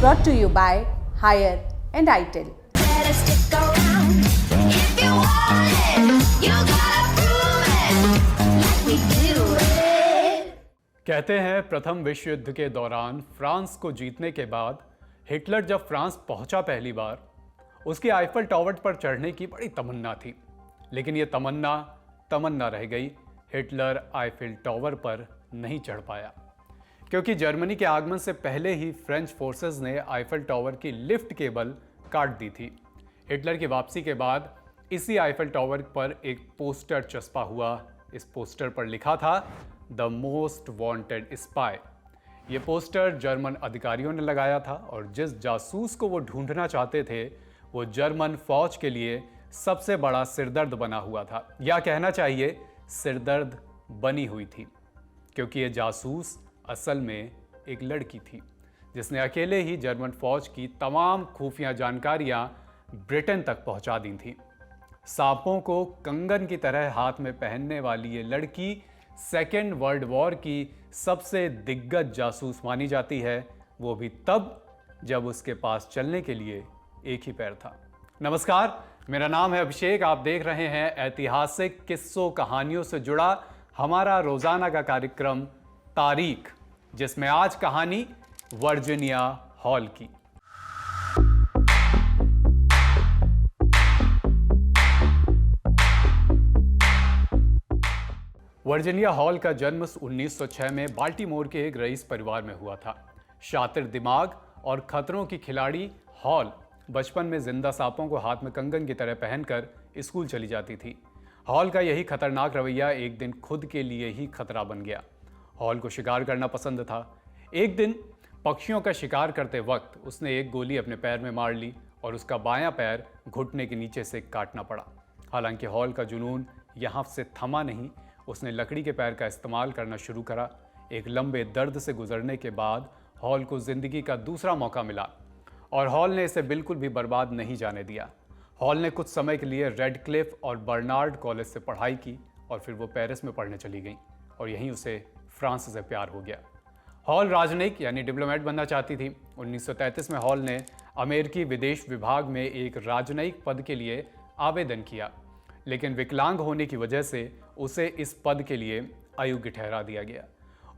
brought to you by Hire and ITIL. Better stick around if you want it. You gotta prove it like we do it. कहते हैं प्रथम विश्व युद्ध के दौरान France को जीतने के बाद हिटलर जब फ्रांस पहुंचा पहली बार, उसकी आईफल टावर पर चढ़ने की बड़ी तमन्ना थी। लेकिन ये तमन्ना रह गई। हिटलर आईफल टावर पर नहीं चढ़ पाया क्योंकि जर्मनी के आगमन से पहले ही फ्रेंच फोर्सेस ने आईफल टावर की लिफ्ट केबल काट दी थी। हिटलर की वापसी के बाद इसी आईफल टावर पर एक पोस्टर चस्पा हुआ। इस पोस्टर पर लिखा था द मोस्ट वांटेड स्पाई। ये पोस्टर जर्मन अधिकारियों ने लगाया था और जिस जासूस को वो ढूंढना चाहते थे वो जर्मन फौज के लिए सबसे बड़ा सिरदर्द बना हुआ था, या कहना चाहिए सिरदर्द बनी हुई थी, क्योंकि ये जासूस असल में एक लड़की थी जिसने अकेले ही जर्मन फौज की तमाम खुफिया जानकारियां ब्रिटेन तक पहुंचा दी थी। सांपों को कंगन की तरह हाथ में पहनने वाली ये लड़की सेकेंड वर्ल्ड वॉर की सबसे दिग्गज जासूस मानी जाती है, वो भी तब जब उसके पास चलने के लिए एक ही पैर था। नमस्कार, मेरा नाम है अभिषेक। आप देख रहे हैं ऐतिहासिक किस्सों कहानियों से जुड़ा हमारा रोजाना का कार्यक्रम तारीख, जिसमें आज कहानी वर्जीनिया हॉल की। वर्जीनिया हॉल का जन्म 1906 में बाल्टीमोर के एक रईस परिवार में हुआ था। शातिर दिमाग और खतरों की खिलाड़ी हॉल बचपन में जिंदा सांपों को हाथ में कंगन की तरह पहनकर स्कूल चली जाती थी। हॉल का यही खतरनाक रवैया एक दिन खुद के लिए ही खतरा बन गया। हॉल को शिकार करना पसंद था। एक दिन पक्षियों का शिकार करते वक्त उसने एक गोली अपने पैर में मार ली और उसका बायां पैर घुटने के नीचे से काटना पड़ा। हालांकि हॉल का जुनून यहाँ से थमा नहीं। उसने लकड़ी के पैर का इस्तेमाल करना शुरू करा। एक लंबे दर्द से गुजरने के बाद हॉल को जिंदगी का दूसरा मौका मिला और हॉल ने इसे बिल्कुल भी बर्बाद नहीं जाने दिया। हॉल ने कुछ समय के लिए रेडक्लिफ और बर्नार्ड कॉलेज से पढ़ाई की और फिर वो पेरिस में पढ़ने चली गई और यहीं उसे फ्रांस से प्यार हो गया। हॉल राजनयिक यानी डिप्लोमेट बनना चाहती थी। 1933 में हॉल ने अमेरिकी विदेश विभाग में एक राजनयिक पद के लिए आवेदन किया, लेकिन विकलांग होने की वजह से उसे इस पद के लिए अयोग्य ठहरा दिया गया।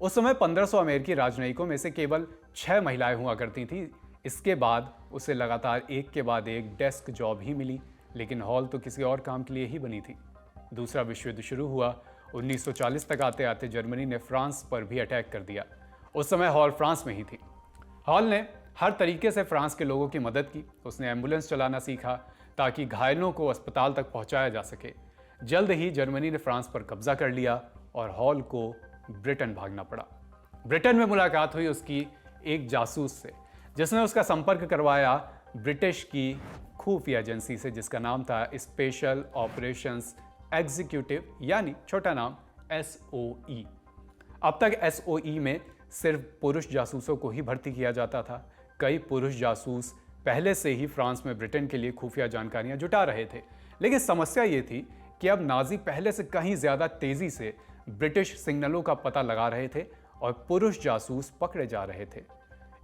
उस समय 1500 अमेरिकी राजनयिकों में से केवल 6 महिलाएं हुआ करती थीं। इसके बाद उसे लगातार एक के बाद एक डेस्क जॉब ही मिली, लेकिन हॉल तो किसी और काम के लिए ही बनी थी। दूसरा विश्व युद्ध शुरू हुआ। 1940 तक आते आते जर्मनी ने फ्रांस पर भी अटैक कर दिया। उस समय हॉल फ्रांस में ही थी। हॉल ने हर तरीके से फ्रांस के लोगों की मदद की। उसने एम्बुलेंस चलाना सीखा ताकि घायलों को अस्पताल तक पहुंचाया जा सके। जल्द ही जर्मनी ने फ्रांस पर कब्जा कर लिया और हॉल को ब्रिटेन भागना पड़ा। ब्रिटेन में मुलाकात हुई उसकी एक जासूस से, जिसने उसका संपर्क करवाया ब्रिटिश की खुफिया एजेंसी से, जिसका नाम था स्पेशल ऑपरेशंस एग्जीक्यूटिव, यानी छोटा नाम SOE। अब तक SOE में सिर्फ पुरुष जासूसों को ही भर्ती किया जाता था। कई पुरुष जासूस पहले से ही फ्रांस में ब्रिटेन के लिए खुफिया जानकारियां जुटा रहे थे, लेकिन समस्या ये थी कि अब नाजी पहले से कहीं ज्यादा तेजी से ब्रिटिश सिग्नलों का पता लगा रहे थे और पुरुष जासूस पकड़े जा रहे थे।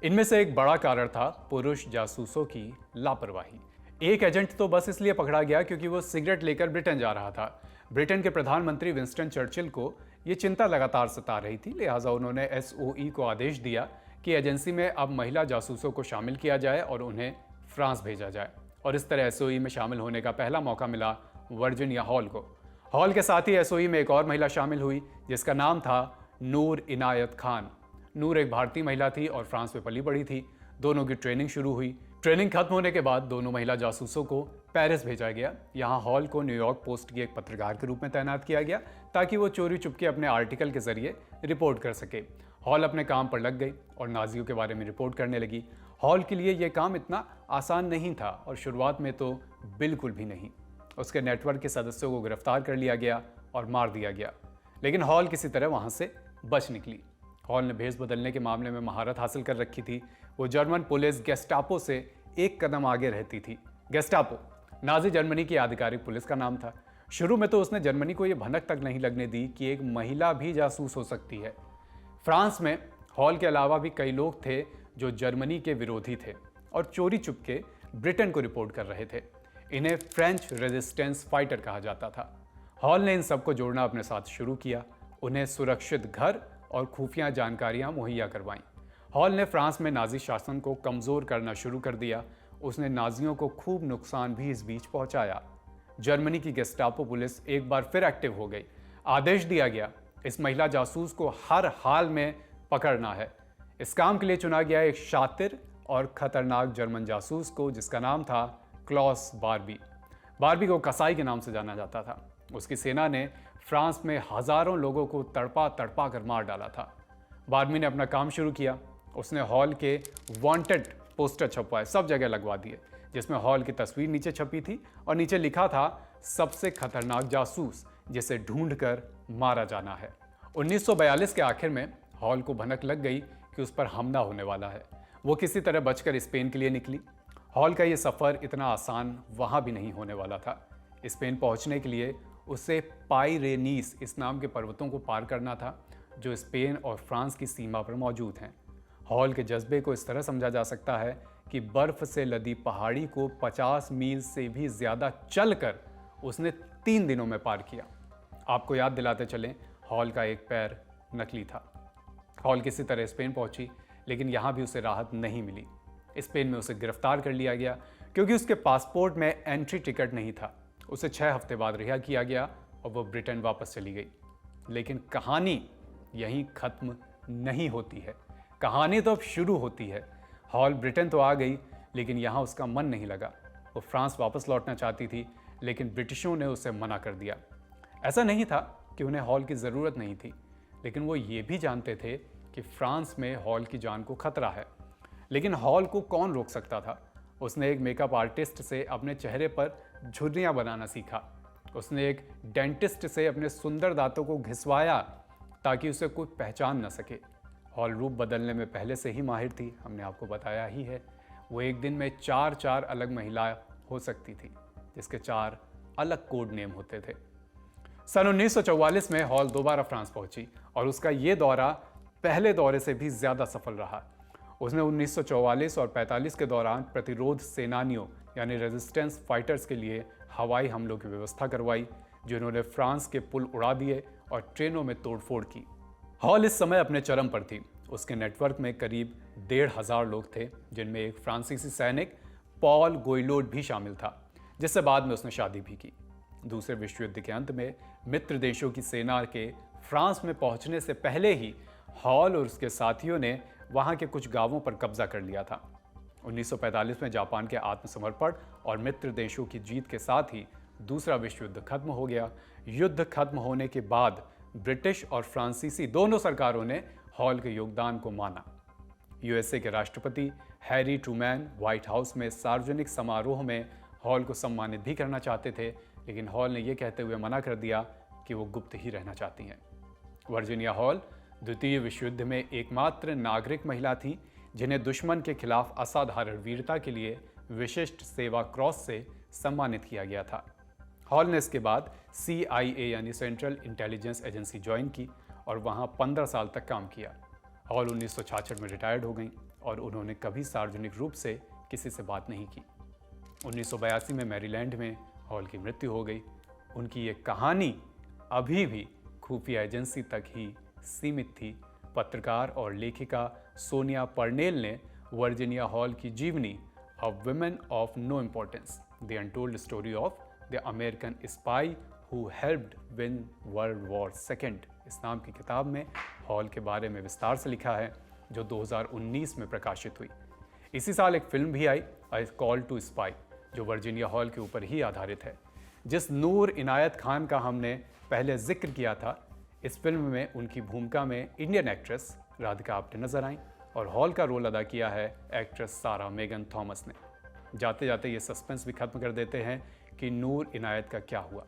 इनमें से एक बड़ा कारण था पुरुष जासूसों की लापरवाही। एक एजेंट तो बस इसलिए पकड़ा गया क्योंकि वो सिगरेट लेकर ब्रिटेन जा रहा था। ब्रिटेन के प्रधानमंत्री विंस्टन चर्चिल को ये चिंता लगातार सता रही थी, लिहाजा उन्होंने SOE को आदेश दिया कि एजेंसी में अब महिला जासूसों को शामिल किया जाए और उन्हें फ्रांस भेजा जाए। और इस तरह SOE में शामिल होने का पहला मौका मिला वर्जीनिया हॉल को। हॉल के साथ ही SOE में एक और महिला शामिल हुई जिसका नाम था नूर इनायत खान। नूर एक भारतीय महिला थी और फ्रांस में पली बढ़ी थी। दोनों की ट्रेनिंग शुरू हुई। ट्रेनिंग खत्म होने के बाद दोनों महिला जासूसों को पेरिस भेजा गया। यहाँ हॉल को न्यूयॉर्क पोस्ट की एक पत्रकार के रूप में तैनात किया गया ताकि वो चोरी चुपके अपने आर्टिकल के जरिए रिपोर्ट कर सके। हॉल अपने काम पर लग गई और नाजियों के बारे में रिपोर्ट करने लगी। हॉल के लिए यह काम इतना आसान नहीं था और शुरुआत में तो बिल्कुल भी नहीं। उसके नेटवर्क के सदस्यों को गिरफ्तार कर लिया गया और मार दिया गया, लेकिन हॉल किसी तरह वहां से बच निकली। हॉल ने भेस बदलने के मामले में महारत हासिल कर रखी थी। वो जर्मन पुलिस गेस्टापो से एक कदम आगे रहती थी। गेस्टापो नाजी जर्मनी की आधिकारिक पुलिस का नाम था। शुरू में तो उसने जर्मनी को यह भनक तक नहीं लगने दी कि एक महिला भी जासूस हो सकती है। फ्रांस में हॉल के अलावा भी कई लोग थे जो जर्मनी के विरोधी थे और चोरी चुपके ब्रिटेन को रिपोर्ट कर रहे थे। इन्हें फ्रेंच रेजिस्टेंस फाइटर कहा जाता था। हॉल ने इन सबको जोड़ना अपने साथ शुरू किया, उन्हें सुरक्षित घर और खुफिया जानकारियां मुहैया करवाईं। हॉल ने फ्रांस में नाजी शासन को कमजोर करना शुरू कर दिया। उसने नाजियों को खूब नुकसान भी इस बीच पहुंचाया। जर्मनी की गेस्टापो पुलिस एक बार फिर एक्टिव हो गई। आदेश दिया गया, इस महिला जासूस को हर हाल में पकड़ना है। इस काम के लिए चुना गया एक शातिर और खतरनाक जर्मन जासूस को, जिसका नाम था क्लॉस बार्बी। बार्बी को कसाई के नाम से जाना जाता था। उसकी सेना ने फ्रांस में हजारों लोगों को तड़पा तड़पा कर मार डाला था। बार्बी ने अपना काम शुरू किया। उसने हॉल के वांटेड पोस्टर छपवाए, सब जगह लगवा दिए, जिसमें हॉल की तस्वीर नीचे छपी थी और नीचे लिखा था, सबसे खतरनाक जासूस जिसे ढूंढकर मारा जाना है। 1942 के आखिर में हॉल को भनक लग गई कि उस पर हमला होने वाला है। वो किसी तरह बचकर स्पेन के लिए निकली। हॉल का ये सफ़र इतना आसान वहाँ भी नहीं होने वाला था। स्पेन पहुँचने के लिए उसे पाइरेनीस इस नाम के पर्वतों को पार करना था, जो स्पेन और फ्रांस की सीमा पर मौजूद हैं। हॉल के जज्बे को इस तरह समझा जा सकता है कि बर्फ से लदी पहाड़ी को 50 मील से भी ज़्यादा चलकर उसने 3 दिनों में पार किया। आपको याद दिलाते चलें, हॉल का एक पैर नकली था। हॉल किसी तरह स्पेन पहुंची, लेकिन यहाँ भी उसे राहत नहीं मिली। स्पेन में उसे गिरफ्तार कर लिया गया क्योंकि उसके पासपोर्ट में एंट्री टिकट नहीं था। उसे 6 हफ्ते बाद रिहा किया गया और वो ब्रिटेन वापस चली गई। लेकिन कहानी यहीं ख़त्म नहीं होती है। कहानी तो अब शुरू होती है। हॉल ब्रिटेन तो आ गई, लेकिन यहाँ उसका मन नहीं लगा। वो फ्रांस वापस लौटना चाहती थी, लेकिन ब्रिटिशों ने उसे मना कर दिया। ऐसा नहीं था कि उन्हें हॉल की ज़रूरत नहीं थी, लेकिन वो ये भी जानते थे कि फ्रांस में हॉल की जान को खतरा है। लेकिन हॉल को कौन रोक सकता था? उसने एक मेकअप आर्टिस्ट से अपने चेहरे पर झुर्रियाँ बनाना सीखा। उसने एक डेंटिस्ट से अपने सुंदर दांतों को घिसवाया ताकि उसे कोई पहचान न सके। हॉल रूप बदलने में पहले से ही माहिर थी, हमने आपको बताया ही है। वो एक दिन में 4 अलग महिलाएं हो सकती थी, जिसके 4 अलग कोड नेम होते थे। सन 1944 में हॉल दोबारा फ्रांस पहुंची और उसका ये दौरा पहले दौरे से भी ज़्यादा सफल रहा। उसने 1944 और 45 के दौरान प्रतिरोध सेनानियों यानी रेजिस्टेंस फाइटर्स के लिए हवाई हमलों की व्यवस्था करवाई, जिन्होंने फ्रांस के पुल उड़ा दिए और ट्रेनों में तोड़फोड़ की। हॉल इस समय अपने चरम पर थी। उसके नेटवर्क में करीब 1,500 लोग थे, जिनमें एक फ्रांसीसी सैनिक पॉल गोइलोड भी शामिल था, जिससे बाद में उसने शादी भी की। दूसरे विश्व युद्ध के अंत में मित्र देशों की सेना के फ्रांस में पहुंचने से पहले ही हॉल और उसके साथियों ने वहां के कुछ गांवों पर कब्जा कर लिया था। 1945 में जापान के आत्मसमर्पण और मित्र देशों की जीत के साथ ही दूसरा विश्व युद्ध खत्म हो गया। युद्ध खत्म होने के बाद ब्रिटिश और फ्रांसीसी दोनों सरकारों ने हॉल के योगदान को माना। यूएसए के राष्ट्रपति हैरी ट्रूमैन व्हाइट हाउस में सार्वजनिक समारोह में हॉल को सम्मानित भी करना चाहते थे, लेकिन हॉल ने यह कहते हुए मना कर दिया कि वो गुप्त ही रहना चाहती हैं। वर्जीनिया हॉल द्वितीय विश्व युद्ध में एकमात्र नागरिक महिला थी जिन्हें दुश्मन के खिलाफ असाधारण वीरता के लिए विशिष्ट सेवा क्रॉस से सम्मानित किया गया था। हॉल ने इसके बाद CIA यानी सेंट्रल इंटेलिजेंस एजेंसी ज्वाइन की और वहां 15 साल तक काम किया। हॉल 1966 में रिटायर्ड हो गई और उन्होंने कभी सार्वजनिक रूप से किसी से बात नहीं की। 1982 में मैरीलैंड में हॉल की मृत्यु हो गई। उनकी ये कहानी अभी भी खुफिया एजेंसी तक ही सीमित थी। पत्रकार और लेखिका सोनिया पर्नेल ने वर्जीनिया हॉल की जीवनी a woman of no importance the untold story of the American spy who helped win world war second इस नाम की किताब में हॉल के बारे में विस्तार से लिखा है, जो 2019 में प्रकाशित हुई। इसी साल एक फिल्म भी आई, अ कॉल टू स्पाई, जो वर्जीनिया हॉल के ऊपर ही आधारित है। जिस नूर इनायत खान का हमने पहले जिक्र किया था, इस फिल्म में उनकी भूमिका में इंडियन एक्ट्रेस राधिका आप्टे नजर आई और हॉल का रोल अदा किया है एक्ट्रेस सारा मेगन थॉमस ने। जाते जाते ये सस्पेंस भी खत्म कर देते हैं कि नूर इनायत का क्या हुआ।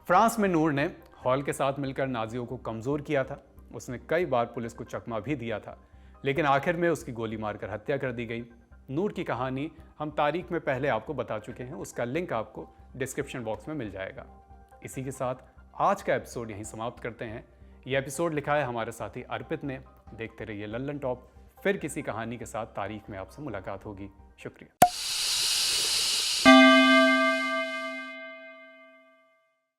फ्रांस में नूर ने हॉल के साथ मिलकर नाजियों को कमज़ोर किया था। उसने कई बार पुलिस को चकमा भी दिया था, लेकिन आखिर में उसकी गोली मारकर हत्या कर दी गई। नूर की कहानी हम तारीख में पहले आपको बता चुके हैं, उसका लिंक आपको डिस्क्रिप्शन बॉक्स में मिल जाएगा। इसी के साथ आज का एपिसोड यहीं समाप्त करते हैं। यह एपिसोड लिखा है हमारे साथी अर्पित ने। देखते रहिए लल्लन टॉप, फिर किसी कहानी के साथ तारीख में आपसे मुलाकात होगी। शुक्रिया।